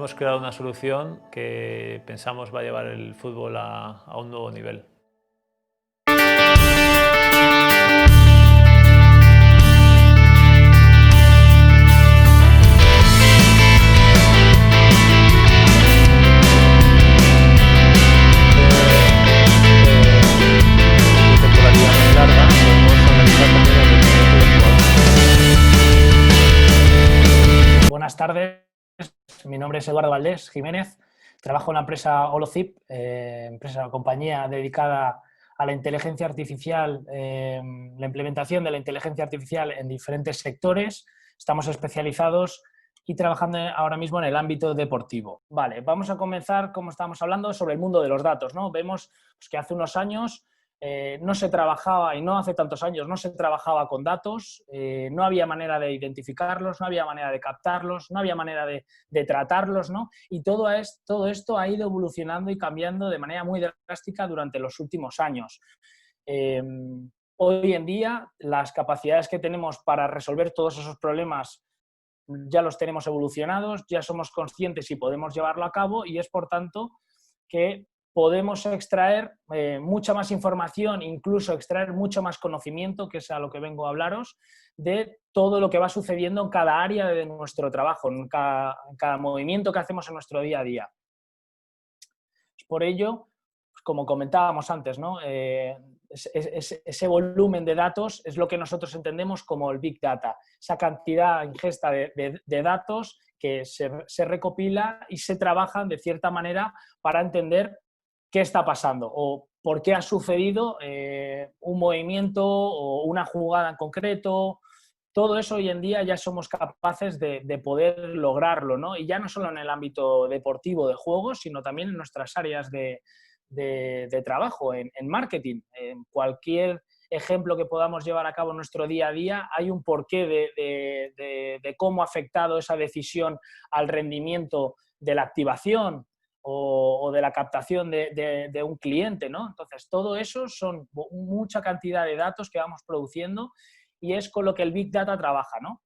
hemos creado una solución que pensamos va a llevar el fútbol a un nuevo nivel. De temporalidad muy larga, podemos analizar también el rendimiento del jugador. Buenas tardes, mi nombre es Eduardo Valdés Jiménez, trabajo en la empresa Holocip, compañía dedicada a la inteligencia artificial, la implementación de la inteligencia artificial en diferentes sectores. Estamos especializados y trabajando ahora mismo en el ámbito deportivo. Vale, vamos a comenzar, como estábamos hablando, sobre el mundo de los datos, ¿no? Vemos pues, que hace unos años no se trabajaba, y no hace tantos años, no se trabajaba con datos, no había manera de identificarlos, no había manera de captarlos, no había manera de tratarlos, ¿no? Y todo esto ha ido evolucionando y cambiando de manera muy drástica durante los últimos años. Hoy en día, las capacidades que tenemos para resolver todos esos problemas ya los tenemos evolucionados, ya somos conscientes y podemos llevarlo a cabo, y es por tanto que podemos extraer mucha más información, incluso extraer mucho más conocimiento, que es a lo que vengo a hablaros, de todo lo que va sucediendo en cada área de nuestro trabajo, en cada movimiento que hacemos en nuestro día a día. Por ello, como comentábamos antes, ¿no? Ese volumen de datos es lo que nosotros entendemos como el Big Data, esa cantidad ingesta de datos que se recopila y se trabajan de cierta manera para entender qué está pasando o por qué ha sucedido un movimiento o una jugada en concreto. Todo eso hoy en día ya somos capaces de poder lograrlo, ¿no? Y ya no solo en el ámbito deportivo de juegos, sino también en nuestras áreas de trabajo, en marketing, en cualquier ejemplo que podamos llevar a cabo en nuestro día a día, hay un porqué de cómo ha afectado esa decisión al rendimiento de la activación o de la captación de un cliente, ¿no? Entonces, todo eso son mucha cantidad de datos que vamos produciendo y es con lo que el Big Data trabaja, ¿no?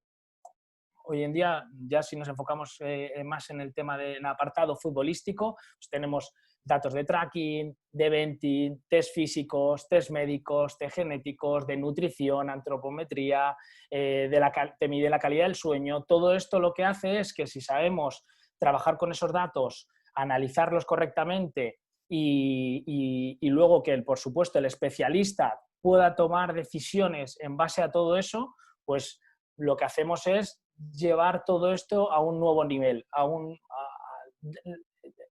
Hoy en día, ya si nos enfocamos más en el tema del apartado futbolístico, pues tenemos datos de tracking, de eventing, test físicos, test médicos, test genéticos, de nutrición, antropometría, te mide la calidad del sueño. Todo esto lo que hace es que si sabemos trabajar con esos datos, analizarlos correctamente y luego que, por supuesto, el especialista pueda tomar decisiones en base a todo eso, pues lo que hacemos es llevar todo esto a un nuevo nivel,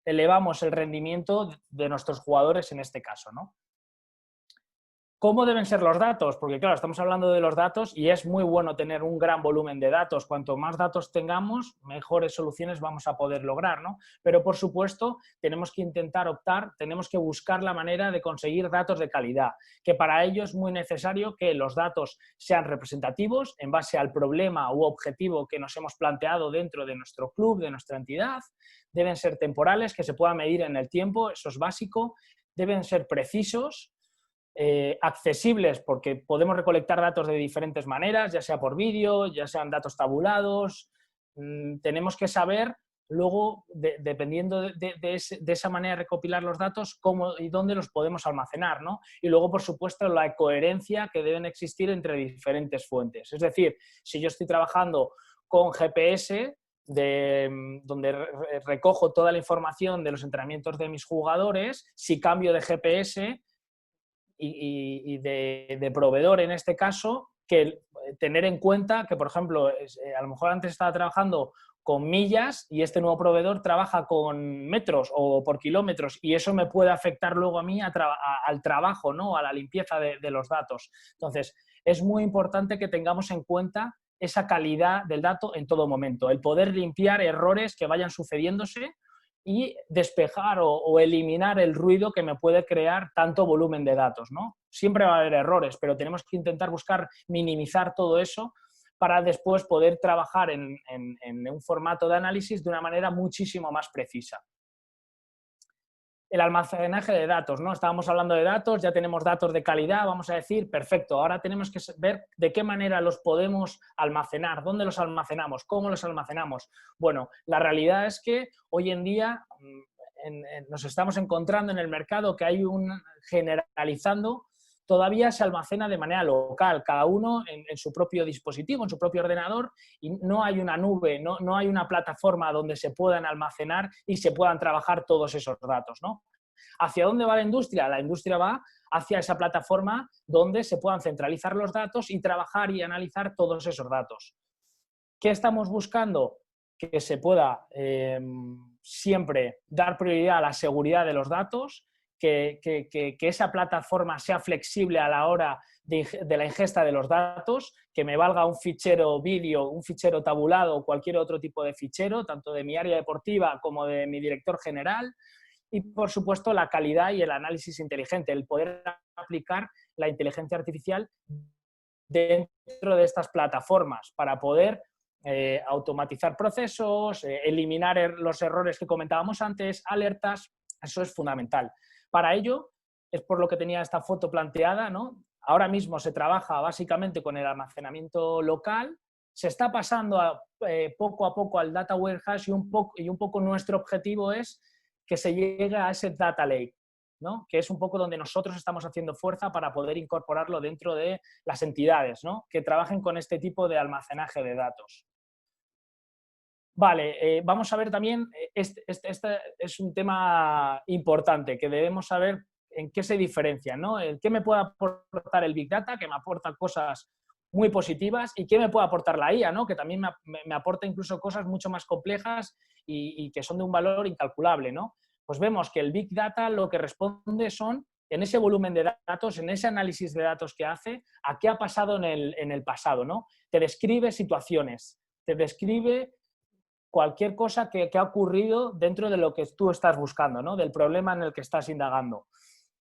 elevamos el rendimiento de nuestros jugadores en este caso, ¿no? ¿Cómo deben ser los datos? Porque claro, estamos hablando de los datos y es muy bueno tener un gran volumen de datos. Cuanto más datos tengamos, mejores soluciones vamos a poder lograr, ¿no? Pero por supuesto, tenemos que intentar optar, tenemos que buscar la manera de conseguir datos de calidad, que para ello es muy necesario que los datos sean representativos en base al problema u objetivo que nos hemos planteado dentro de nuestro club, de nuestra entidad. Deben ser temporales, que se puedan medir en el tiempo, eso es básico. Deben ser precisos, accesibles, porque podemos recolectar datos de diferentes maneras, ya sea por vídeo, ya sean datos tabulados. Tenemos que saber luego, dependiendo de esa manera de recopilar los datos, cómo y dónde los podemos almacenar, ¿no? Y luego, por supuesto, la coherencia que deben existir entre diferentes fuentes. Es decir, si yo estoy trabajando con GPS, donde recojo toda la información de los entrenamientos de mis jugadores, si cambio de GPS y de proveedor en este caso, que tener en cuenta que, por ejemplo, a lo mejor antes estaba trabajando con millas y este nuevo proveedor trabaja con metros o por kilómetros, y eso me puede afectar luego a mí al trabajo, ¿no? A la limpieza de los datos. Entonces, es muy importante que tengamos en cuenta esa calidad del dato en todo momento, el poder limpiar errores que vayan sucediéndose y despejar o eliminar el ruido que me puede crear tanto volumen de datos, ¿no? Siempre va a haber errores, pero tenemos que intentar buscar minimizar todo eso para después poder trabajar en un formato de análisis de una manera muchísimo más precisa. el almacenaje de datos, ¿no? Estábamos hablando de datos, ya tenemos datos de calidad, vamos a decir, perfecto, ahora tenemos que ver de qué manera los podemos almacenar, dónde los almacenamos, cómo los almacenamos. Bueno, la realidad es que hoy en día nos estamos encontrando en el mercado que hay generalizando, todavía se almacena de manera local, cada uno en su propio dispositivo, en su propio ordenador, y no hay una nube, no hay una plataforma donde se puedan almacenar y se puedan trabajar todos esos datos, ¿no? ¿Hacia dónde va la industria? La industria va hacia esa plataforma donde se puedan centralizar los datos y trabajar y analizar todos esos datos. ¿Qué estamos buscando? Que se pueda siempre dar prioridad a la seguridad de los datos, que esa plataforma sea flexible a la hora de la ingesta de los datos, que me valga un fichero vídeo, un fichero tabulado o cualquier otro tipo de fichero, tanto de mi área deportiva como de mi director general. Y, por supuesto, la calidad y el análisis inteligente, el poder aplicar la inteligencia artificial dentro de estas plataformas para poder automatizar procesos, eliminar los errores que comentábamos antes, alertas. Eso es fundamental. Para ello, es por lo que tenía esta foto planteada, ¿no? Ahora mismo se trabaja básicamente con el almacenamiento local, se está pasando poco a poco al data warehouse y un poco nuestro objetivo es que se llegue a ese data lake, ¿no? Que es un poco donde nosotros estamos haciendo fuerza para poder incorporarlo dentro de las entidades, ¿no? Que trabajen con este tipo de almacenaje de datos. Vale, vamos a ver también, este es un tema importante que debemos saber en qué se diferencia, ¿no? ¿Qué me puede aportar el Big Data? Que me aporta cosas muy positivas, y qué me puede aportar la IA, ¿no? Que también me aporta incluso cosas mucho más complejas y que son de un valor incalculable, ¿no? Pues vemos que el Big Data lo que responde son, en ese volumen de datos, en ese análisis de datos que hace, a qué ha pasado en el pasado, ¿no? Te describe situaciones, te describe cualquier cosa que ha ocurrido dentro de lo que tú estás buscando, ¿no? Del problema en el que estás indagando.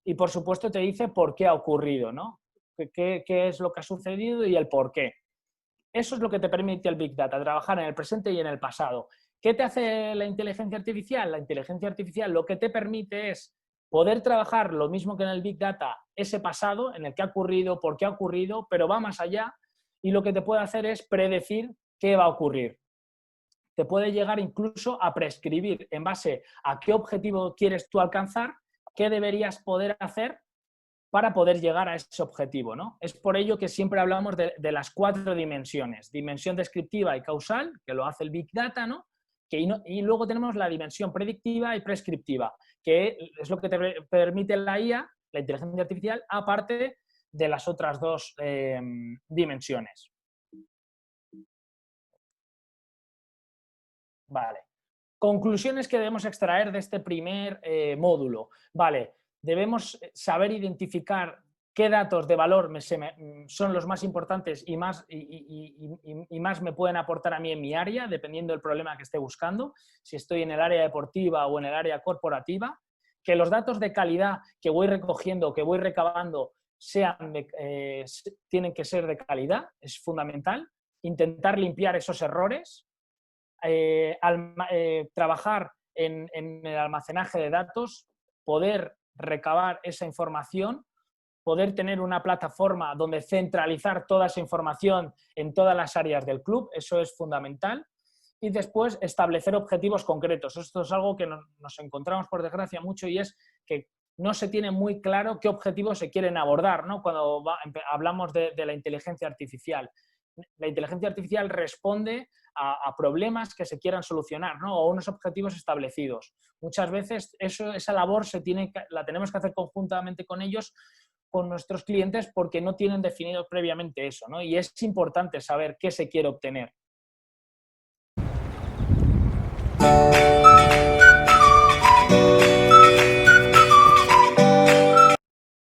Y, por supuesto, te dice por qué ha ocurrido, ¿no? Qué es lo que ha sucedido y el por qué. Eso es lo que te permite el Big Data, trabajar en el presente y en el pasado. ¿Qué te hace la inteligencia artificial? La inteligencia artificial lo que te permite es poder trabajar lo mismo que en el Big Data, ese pasado en el que ha ocurrido, por qué ha ocurrido, pero va más allá, y lo que te puede hacer es predecir qué va a ocurrir. Te puede llegar incluso a prescribir en base a qué objetivo quieres tú alcanzar, qué deberías poder hacer para poder llegar a ese objetivo, ¿no? Es por ello que siempre hablamos de las 4 dimensiones: dimensión descriptiva y causal, que lo hace el Big Data, ¿no? Y luego tenemos la dimensión predictiva y prescriptiva, que es lo que te permite la IA, la inteligencia artificial, aparte de las otras 2 dimensiones. Vale. Conclusiones que debemos extraer de este primer módulo. Vale, debemos saber identificar qué datos de valor son los más importantes y más me pueden aportar a mí en mi área, dependiendo del problema que esté buscando, si estoy en el área deportiva o en el área corporativa. Que los datos de calidad que voy recogiendo, que voy recabando, tienen que ser de calidad, es fundamental. Intentar limpiar esos errores. Trabajar en el almacenaje de datos, poder recabar esa información, poder tener una plataforma donde centralizar toda esa información en todas las áreas del club, eso es fundamental. Y después establecer objetivos concretos. Esto es algo que nos encontramos, por desgracia, mucho, y es que no se tiene muy claro qué objetivos se quieren abordar, ¿no? Cuando hablamos de la inteligencia artificial. La inteligencia artificial responde a problemas que se quieran solucionar, ¿no? O unos objetivos establecidos. Muchas veces esa labor la tenemos que hacer conjuntamente con ellos, con nuestros clientes, porque no tienen definido previamente eso, ¿no? Y es importante saber qué se quiere obtener.